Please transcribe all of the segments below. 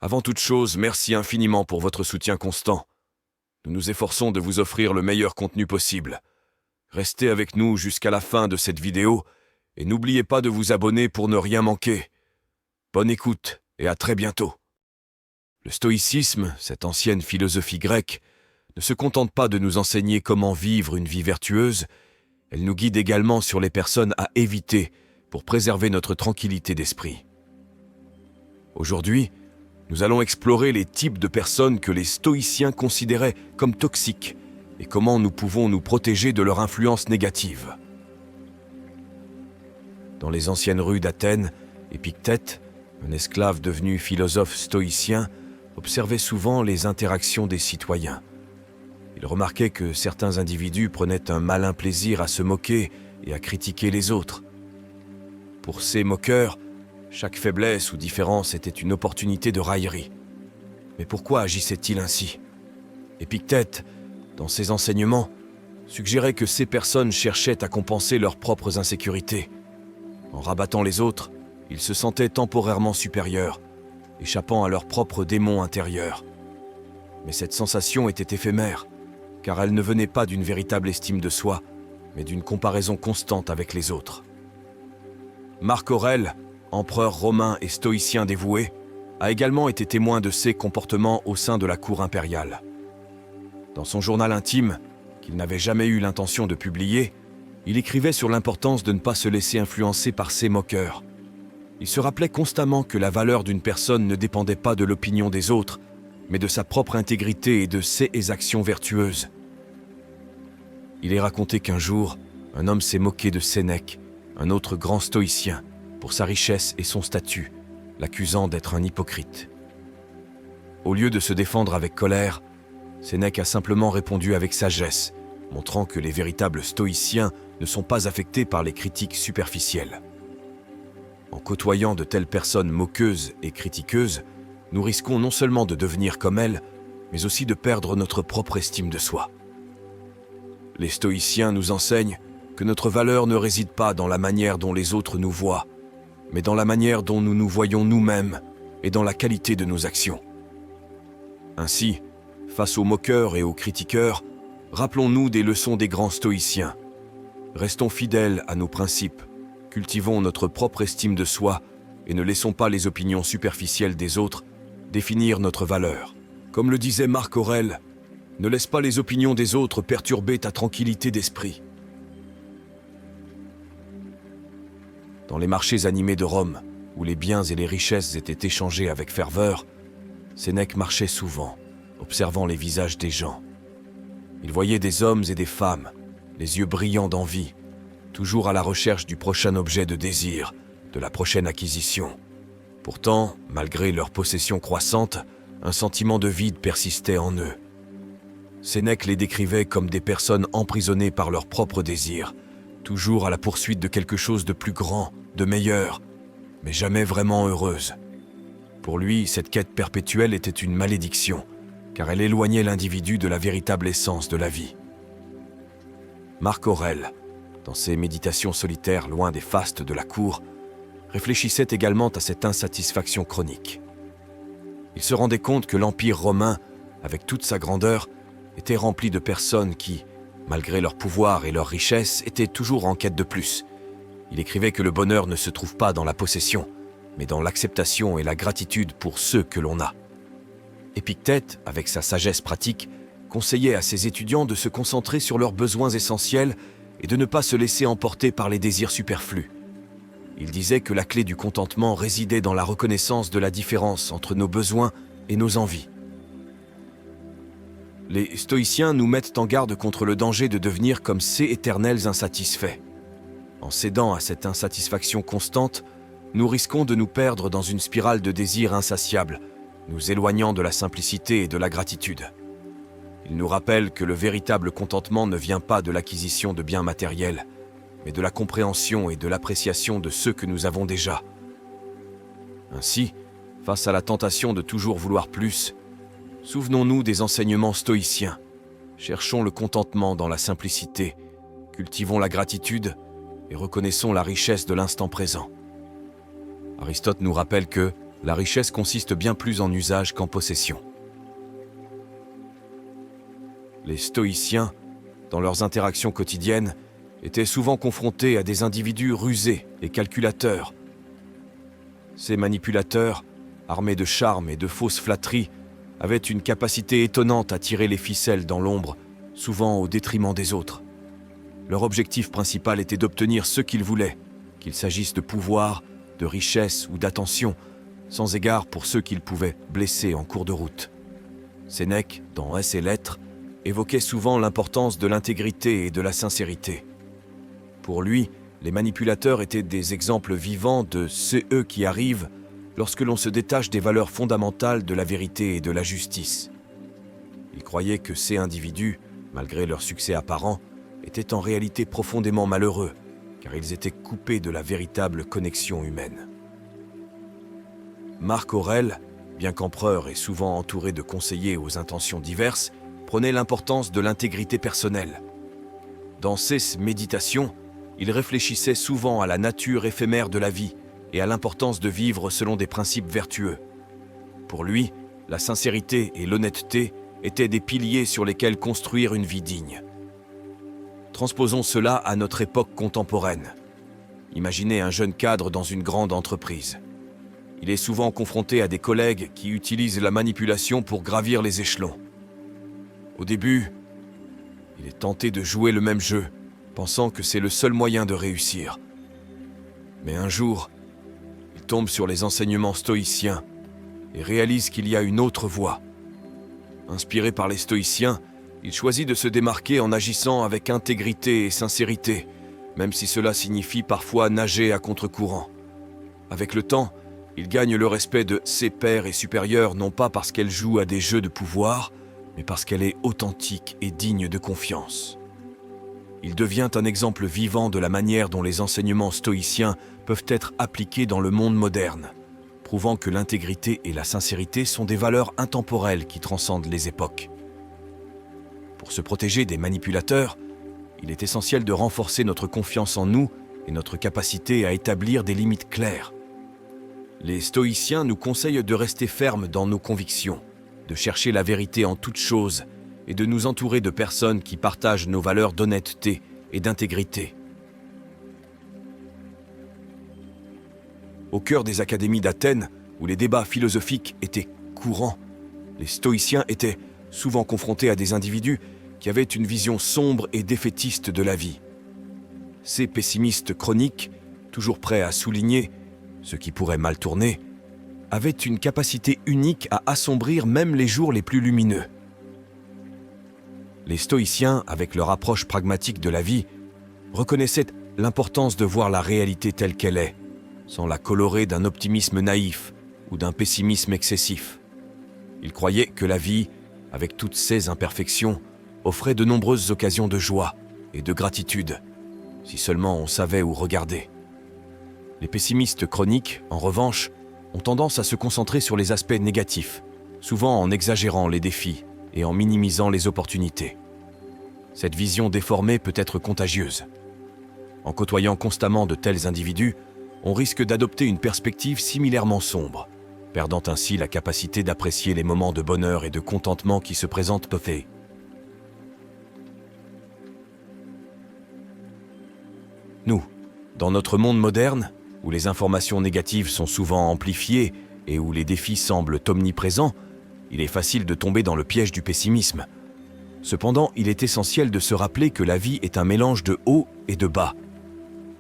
Avant toute chose, merci infiniment pour votre soutien constant. Nous nous efforçons de vous offrir le meilleur contenu possible. Restez avec nous jusqu'à la fin de cette vidéo et n'oubliez pas de vous abonner pour ne rien manquer. Bonne écoute et à très bientôt. Le stoïcisme, cette ancienne philosophie grecque, ne se contente pas de nous enseigner comment vivre une vie vertueuse, elle nous guide également sur les personnes à éviter pour préserver notre tranquillité d'esprit. Aujourd'hui, nous allons explorer les types de personnes que les stoïciens considéraient comme toxiques et comment nous pouvons nous protéger de leur influence négative. Dans les anciennes rues d'Athènes, Épictète, un esclave devenu philosophe stoïcien, observait souvent les interactions des citoyens. Il remarquait que certains individus prenaient un malin plaisir à se moquer et à critiquer les autres. Pour ces moqueurs, chaque faiblesse ou différence était une opportunité de raillerie. Mais pourquoi agissait-il ainsi? Épictète, dans ses enseignements, suggérait que ces personnes cherchaient à compenser leurs propres insécurités. En rabattant les autres, ils se sentaient temporairement supérieurs, échappant à leurs propres démons intérieurs. Mais cette sensation était éphémère, car elle ne venait pas d'une véritable estime de soi, mais d'une comparaison constante avec les autres. Marc Aurèle, empereur romain et stoïcien dévoué, a également été témoin de ces comportements au sein de la cour impériale. Dans son journal intime, qu'il n'avait jamais eu l'intention de publier, il écrivait sur l'importance de ne pas se laisser influencer par ces moqueurs. Il se rappelait constamment que la valeur d'une personne ne dépendait pas de l'opinion des autres, mais de sa propre intégrité et de ses actions vertueuses. Il est raconté qu'un jour, un homme s'est moqué de Sénèque, un autre grand stoïcien, pour sa richesse et son statut, l'accusant d'être un hypocrite. Au lieu de se défendre avec colère, Sénèque a simplement répondu avec sagesse, montrant que les véritables stoïciens ne sont pas affectés par les critiques superficielles. En côtoyant de telles personnes moqueuses et critiqueuses, nous risquons non seulement de devenir comme elles, mais aussi de perdre notre propre estime de soi. Les stoïciens nous enseignent que notre valeur ne réside pas dans la manière dont les autres nous voient, mais dans la manière dont nous nous voyons nous-mêmes et dans la qualité de nos actions. Ainsi, face aux moqueurs et aux critiqueurs, rappelons-nous des leçons des grands stoïciens. Restons fidèles à nos principes, cultivons notre propre estime de soi et ne laissons pas les opinions superficielles des autres définir notre valeur. Comme le disait Marc Aurèle, ne laisse pas les opinions des autres perturber ta tranquillité d'esprit. Dans les marchés animés de Rome, où les biens et les richesses étaient échangés avec ferveur, Sénèque marchait souvent, observant les visages des gens. Il voyait des hommes et des femmes, les yeux brillants d'envie, toujours à la recherche du prochain objet de désir, de la prochaine acquisition. Pourtant, malgré leur possession croissante, un sentiment de vide persistait en eux. Sénèque les décrivait comme des personnes emprisonnées par leurs propres désirs, toujours à la poursuite de quelque chose de plus grand, de meilleur, mais jamais vraiment heureuse. Pour lui, cette quête perpétuelle était une malédiction, car elle éloignait l'individu de la véritable essence de la vie. Marc Aurèle, dans ses méditations solitaires loin des fastes de la cour, réfléchissait également à cette insatisfaction chronique. Il se rendait compte que l'Empire romain, avec toute sa grandeur, était rempli de personnes qui, malgré leur pouvoir et leur richesse, étaient toujours en quête de plus. Il écrivait que le bonheur ne se trouve pas dans la possession, mais dans l'acceptation et la gratitude pour ceux que l'on a. Épictète, avec sa sagesse pratique, conseillait à ses étudiants de se concentrer sur leurs besoins essentiels et de ne pas se laisser emporter par les désirs superflus. Il disait que la clé du contentement résidait dans la reconnaissance de la différence entre nos besoins et nos envies. Les stoïciens nous mettent en garde contre le danger de devenir comme ces éternels insatisfaits. En cédant à cette insatisfaction constante, nous risquons de nous perdre dans une spirale de désirs insatiables, nous éloignant de la simplicité et de la gratitude. Il nous rappelle que le véritable contentement ne vient pas de l'acquisition de biens matériels, mais de la compréhension et de l'appréciation de ceux que nous avons déjà. Ainsi, face à la tentation de toujours vouloir plus, souvenons-nous des enseignements stoïciens. Cherchons le contentement dans la simplicité, cultivons la gratitude et reconnaissons la richesse de l'instant présent. Aristote nous rappelle que, la richesse consiste bien plus en usage qu'en possession. Les stoïciens, dans leurs interactions quotidiennes, étaient souvent confrontés à des individus rusés et calculateurs. Ces manipulateurs, armés de charme et de fausses flatteries, avaient une capacité étonnante à tirer les ficelles dans l'ombre, souvent au détriment des autres. Leur objectif principal était d'obtenir ce qu'ils voulaient, qu'il s'agisse de pouvoir, de richesse ou d'attention, sans égard pour ceux qu'ils pouvaient blesser en cours de route. Sénèque, dans Ès et Lettres, évoquait souvent l'importance de l'intégrité et de la sincérité. Pour lui, les manipulateurs étaient des exemples vivants de c'est eux qui arrivent lorsque l'on se détache des valeurs fondamentales de la vérité et de la justice. Il croyait que ces individus, malgré leur succès apparent, étaient en réalité profondément malheureux, car ils étaient coupés de la véritable connexion humaine. Marc Aurèle, bien qu'empereur et souvent entouré de conseillers aux intentions diverses, prenait l'importance de l'intégrité personnelle. Dans ses méditations, il réfléchissait souvent à la nature éphémère de la vie et à l'importance de vivre selon des principes vertueux. Pour lui, la sincérité et l'honnêteté étaient des piliers sur lesquels construire une vie digne. Transposons cela à notre époque contemporaine. Imaginez un jeune cadre dans une grande entreprise. Il est souvent confronté à des collègues qui utilisent la manipulation pour gravir les échelons. Au début, il est tenté de jouer le même jeu, pensant que c'est le seul moyen de réussir. Mais un jour, il tombe sur les enseignements stoïciens et réalise qu'il y a une autre voie. Inspiré par les stoïciens, il choisit de se démarquer en agissant avec intégrité et sincérité, même si cela signifie parfois nager à contre-courant. Avec le temps, il gagne le respect de ses pairs et supérieurs non pas parce qu'elle joue à des jeux de pouvoir, mais parce qu'elle est authentique et digne de confiance. Il devient un exemple vivant de la manière dont les enseignements stoïciens peuvent être appliqués dans le monde moderne, prouvant que l'intégrité et la sincérité sont des valeurs intemporelles qui transcendent les époques. Pour se protéger des manipulateurs, il est essentiel de renforcer notre confiance en nous et notre capacité à établir des limites claires. Les stoïciens nous conseillent de rester fermes dans nos convictions, de chercher la vérité en toutes choses et de nous entourer de personnes qui partagent nos valeurs d'honnêteté et d'intégrité. Au cœur des académies d'Athènes, où les débats philosophiques étaient courants, les stoïciens étaient souvent confrontés à des individus qui avaient une vision sombre et défaitiste de la vie. Ces pessimistes chroniques, toujours prêts à souligner ce qui pourrait mal tourner, avaient une capacité unique à assombrir même les jours les plus lumineux. Les stoïciens, avec leur approche pragmatique de la vie, reconnaissaient l'importance de voir la réalité telle qu'elle est, sans la colorer d'un optimisme naïf ou d'un pessimisme excessif. Ils croyaient que la vie, avec toutes ses imperfections, offrait de nombreuses occasions de joie et de gratitude, si seulement on savait où regarder. Les pessimistes chroniques, en revanche, ont tendance à se concentrer sur les aspects négatifs, souvent en exagérant les défis et en minimisant les opportunités. Cette vision déformée peut être contagieuse. En côtoyant constamment de tels individus, on risque d'adopter une perspective similairement sombre, perdant ainsi la capacité d'apprécier les moments de bonheur et de contentement qui se présentent peu. Nous, dans notre monde moderne, où les informations négatives sont souvent amplifiées et où les défis semblent omniprésents, il est facile de tomber dans le piège du pessimisme. Cependant, il est essentiel de se rappeler que la vie est un mélange de haut et de bas.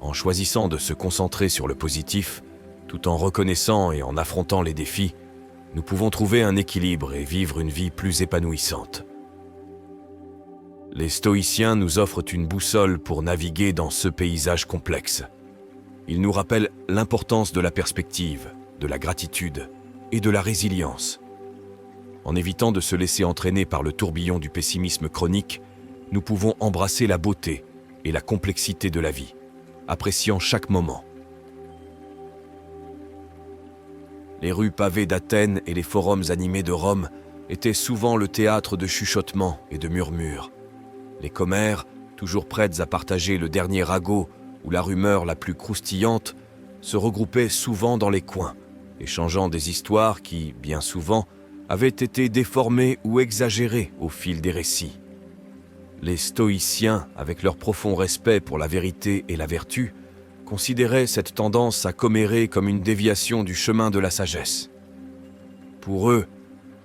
En choisissant de se concentrer sur le positif, tout en reconnaissant et en affrontant les défis, nous pouvons trouver un équilibre et vivre une vie plus épanouissante. Les stoïciens nous offrent une boussole pour naviguer dans ce paysage complexe. Ils nous rappellent l'importance de la perspective, de la gratitude et de la résilience. En évitant de se laisser entraîner par le tourbillon du pessimisme chronique, nous pouvons embrasser la beauté et la complexité de la vie, appréciant chaque moment. Les rues pavées d'Athènes et les forums animés de Rome étaient souvent le théâtre de chuchotements et de murmures. Les commères, toujours prêtes à partager le dernier ragot ou la rumeur la plus croustillante, se regroupaient souvent dans les coins échangeant des histoires qui, bien souvent, avaient été déformées ou exagérées au fil des récits. Les stoïciens, avec leur profond respect pour la vérité et la vertu, considéraient cette tendance à commérer comme une déviation du chemin de la sagesse. Pour eux,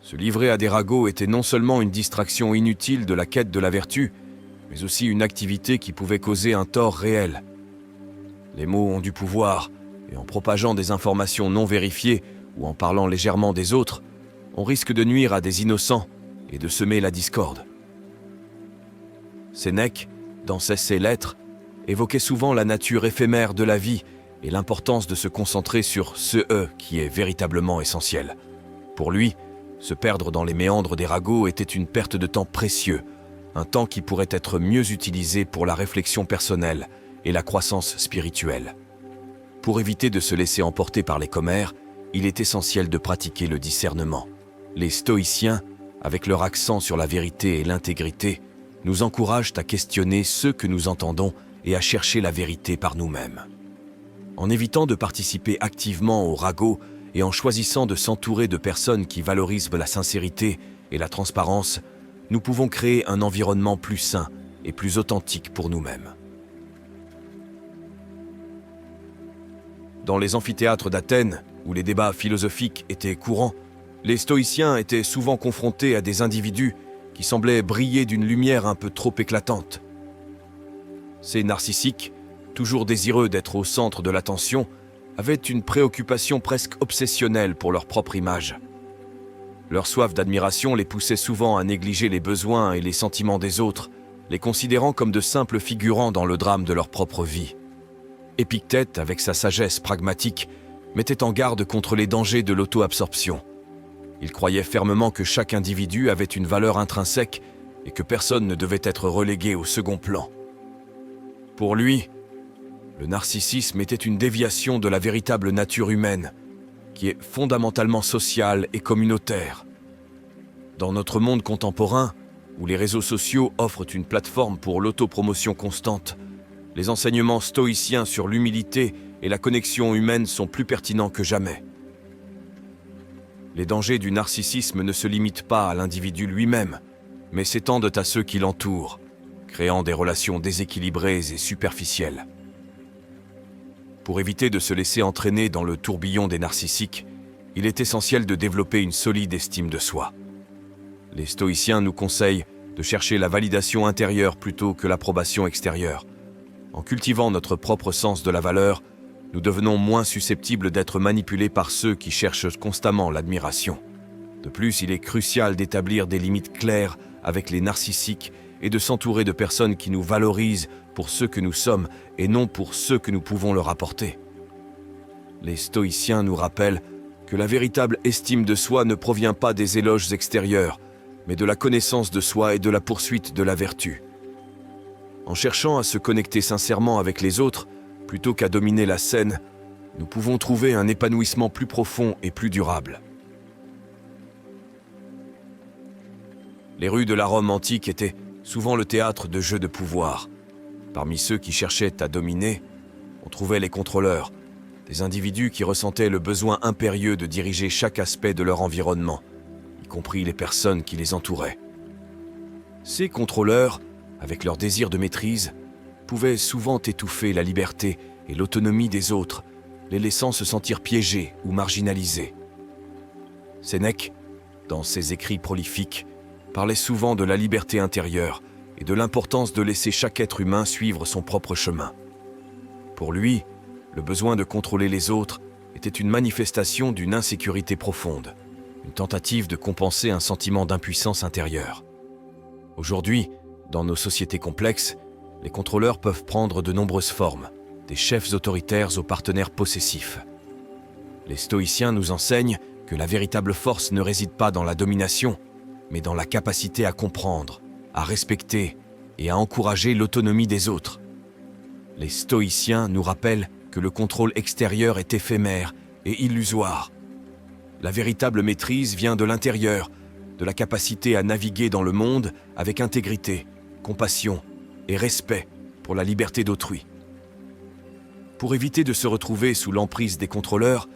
se livrer à des ragots était non seulement une distraction inutile de la quête de la vertu, mais aussi une activité qui pouvait causer un tort réel. Les mots ont du pouvoir, et en propageant des informations non vérifiées ou en parlant légèrement des autres, on risque de nuire à des innocents et de semer la discorde. Sénèque, dans ses lettres, évoquait souvent la nature éphémère de la vie et l'importance de se concentrer sur ce « qui est véritablement essentiel ». Pour lui, se perdre dans les méandres des ragots était une perte de temps précieux, un temps qui pourrait être mieux utilisé pour la réflexion personnelle et la croissance spirituelle. Pour éviter de se laisser emporter par les commères, il est essentiel de pratiquer le discernement. Les stoïciens, avec leur accent sur la vérité et l'intégrité, nous encouragent à questionner ce que nous entendons et à chercher la vérité par nous-mêmes. En évitant de participer activement au ragot et en choisissant de s'entourer de personnes qui valorisent la sincérité et la transparence, nous pouvons créer un environnement plus sain et plus authentique pour nous-mêmes. Dans les amphithéâtres d'Athènes, où les débats philosophiques étaient courants, les stoïciens étaient souvent confrontés à des individus qui semblaient briller d'une lumière un peu trop éclatante. Ces narcissiques, toujours désireux d'être au centre de l'attention, avaient une préoccupation presque obsessionnelle pour leur propre image. Leur soif d'admiration les poussait souvent à négliger les besoins et les sentiments des autres, les considérant comme de simples figurants dans le drame de leur propre vie. Épictète, avec sa sagesse pragmatique, mettait en garde contre les dangers de l'auto-absorption. Il croyait fermement que chaque individu avait une valeur intrinsèque et que personne ne devait être relégué au second plan. Pour lui, le narcissisme était une déviation de la véritable nature humaine, qui est fondamentalement sociale et communautaire. Dans notre monde contemporain, où les réseaux sociaux offrent une plateforme pour l'autopromotion constante, les enseignements stoïciens sur l'humilité et la connexion humaine sont plus pertinents que jamais. Les dangers du narcissisme ne se limitent pas à l'individu lui-même, mais s'étendent à ceux qui l'entourent, créant des relations déséquilibrées et superficielles. Pour éviter de se laisser entraîner dans le tourbillon des narcissiques, il est essentiel de développer une solide estime de soi. Les stoïciens nous conseillent de chercher la validation intérieure plutôt que l'approbation extérieure. En cultivant notre propre sens de la valeur, nous devenons moins susceptibles d'être manipulés par ceux qui cherchent constamment l'admiration. De plus, il est crucial d'établir des limites claires avec les narcissiques et de s'entourer de personnes qui nous valorisent pour ce que nous sommes et non pour ce que nous pouvons leur apporter. Les stoïciens nous rappellent que la véritable estime de soi ne provient pas des éloges extérieurs, mais de la connaissance de soi et de la poursuite de la vertu. En cherchant à se connecter sincèrement avec les autres, plutôt qu'à dominer la scène, nous pouvons trouver un épanouissement plus profond et plus durable. Les rues de la Rome antique étaient souvent le théâtre de jeux de pouvoir. Parmi ceux qui cherchaient à dominer, on trouvait les contrôleurs, des individus qui ressentaient le besoin impérieux de diriger chaque aspect de leur environnement, y compris les personnes qui les entouraient. Ces contrôleurs, avec leur désir de maîtrise, pouvaient souvent étouffer la liberté et l'autonomie des autres, les laissant se sentir piégés ou marginalisés. Sénèque, dans ses écrits prolifiques, parlait souvent de la liberté intérieure et de l'importance de laisser chaque être humain suivre son propre chemin. Pour lui, le besoin de contrôler les autres était une manifestation d'une insécurité profonde, une tentative de compenser un sentiment d'impuissance intérieure. Aujourd'hui, dans nos sociétés complexes, les contrôleurs peuvent prendre de nombreuses formes, des chefs autoritaires aux partenaires possessifs. Les stoïciens nous enseignent que la véritable force ne réside pas dans la domination, mais dans la capacité à comprendre, à respecter et à encourager l'autonomie des autres. Les stoïciens nous rappellent que le contrôle extérieur est éphémère et illusoire. La véritable maîtrise vient de l'intérieur, de la capacité à naviguer dans le monde avec intégrité, compassion et respect pour la liberté d'autrui. Pour éviter de se retrouver sous l'emprise des contrôleurs,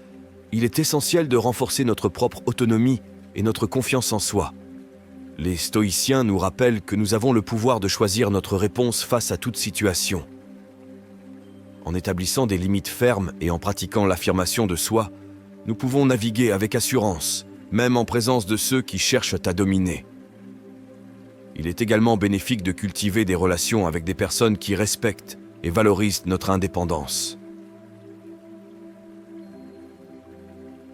il est essentiel de renforcer notre propre autonomie et notre confiance en soi. Les stoïciens nous rappellent que nous avons le pouvoir de choisir notre réponse face à toute situation. En établissant des limites fermes et en pratiquant l'affirmation de soi, nous pouvons naviguer avec assurance, même en présence de ceux qui cherchent à dominer. Il est également bénéfique de cultiver des relations avec des personnes qui respectent et valorisent notre indépendance.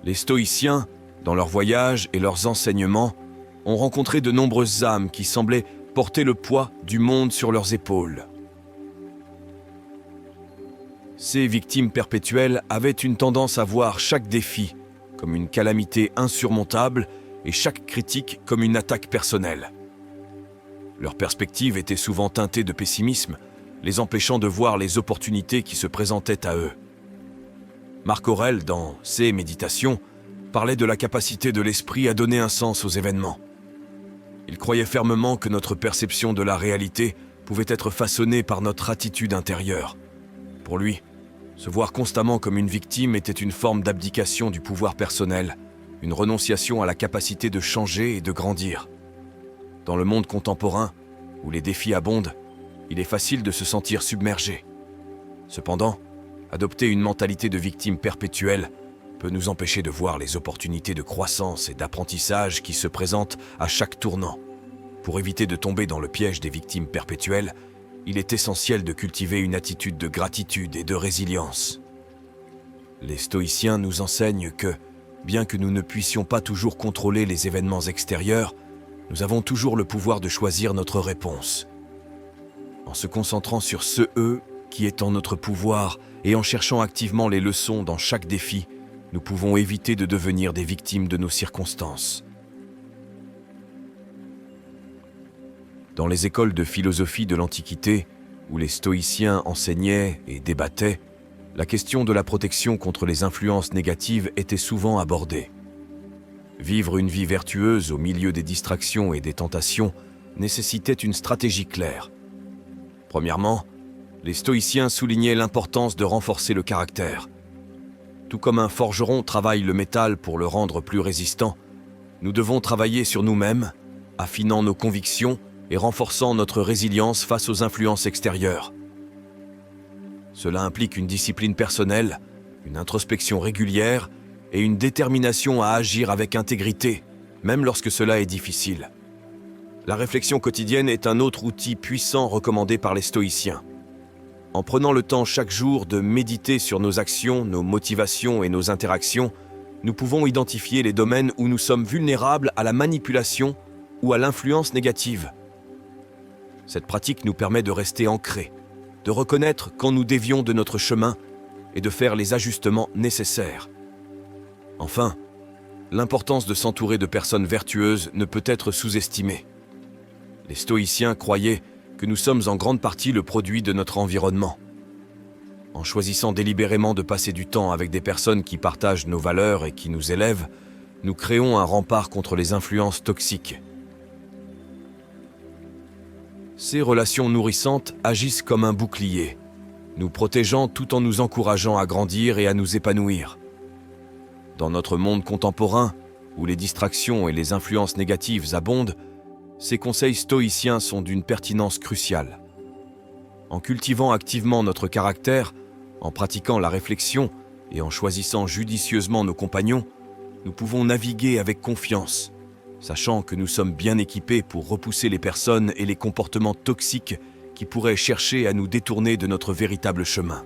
Les stoïciens, dans leurs voyages et leurs enseignements, ont rencontré de nombreuses âmes qui semblaient porter le poids du monde sur leurs épaules. Ces victimes perpétuelles avaient une tendance à voir chaque défi comme une calamité insurmontable et chaque critique comme une attaque personnelle. Leur perspective était souvent teintée de pessimisme, les empêchant de voir les opportunités qui se présentaient à eux. Marc Aurèle, dans ses Méditations, parlait de la capacité de l'esprit à donner un sens aux événements. Il croyait fermement que notre perception de la réalité pouvait être façonnée par notre attitude intérieure. Pour lui, se voir constamment comme une victime était une forme d'abdication du pouvoir personnel, une renonciation à la capacité de changer et de grandir. Dans le monde contemporain, où les défis abondent, il est facile de se sentir submergé. Cependant, adopter une mentalité de victime perpétuelle peut nous empêcher de voir les opportunités de croissance et d'apprentissage qui se présentent à chaque tournant. Pour éviter de tomber dans le piège des victimes perpétuelles, il est essentiel de cultiver une attitude de gratitude et de résilience. Les stoïciens nous enseignent que, bien que nous ne puissions pas toujours contrôler les événements extérieurs, nous avons toujours le pouvoir de choisir notre réponse. En se concentrant sur ce « eux » qui est en notre pouvoir et en cherchant activement les leçons dans chaque défi, nous pouvons éviter de devenir des victimes de nos circonstances. Dans les écoles de philosophie de l'Antiquité, où les stoïciens enseignaient et débattaient, la question de la protection contre les influences négatives était souvent abordée. Vivre une vie vertueuse au milieu des distractions et des tentations nécessitait une stratégie claire. Premièrement, les stoïciens soulignaient l'importance de renforcer le caractère. Tout comme un forgeron travaille le métal pour le rendre plus résistant, nous devons travailler sur nous-mêmes, affinant nos convictions et renforçant notre résilience face aux influences extérieures. Cela implique une discipline personnelle, une introspection régulière et une détermination à agir avec intégrité, même lorsque cela est difficile. La réflexion quotidienne est un autre outil puissant recommandé par les stoïciens. En prenant le temps chaque jour de méditer sur nos actions, nos motivations et nos interactions, nous pouvons identifier les domaines où nous sommes vulnérables à la manipulation ou à l'influence négative. Cette pratique nous permet de rester ancrés, de reconnaître quand nous dévions de notre chemin et de faire les ajustements nécessaires. Enfin, l'importance de s'entourer de personnes vertueuses ne peut être sous-estimée. Les stoïciens croyaient que nous sommes en grande partie le produit de notre environnement. En choisissant délibérément de passer du temps avec des personnes qui partagent nos valeurs et qui nous élèvent, nous créons un rempart contre les influences toxiques. Ces relations nourrissantes agissent comme un bouclier, nous protégeant tout en nous encourageant à grandir et à nous épanouir. Dans notre monde contemporain, où les distractions et les influences négatives abondent, ces conseils stoïciens sont d'une pertinence cruciale. En cultivant activement notre caractère, en pratiquant la réflexion et en choisissant judicieusement nos compagnons, nous pouvons naviguer avec confiance, sachant que nous sommes bien équipés pour repousser les personnes et les comportements toxiques qui pourraient chercher à nous détourner de notre véritable chemin.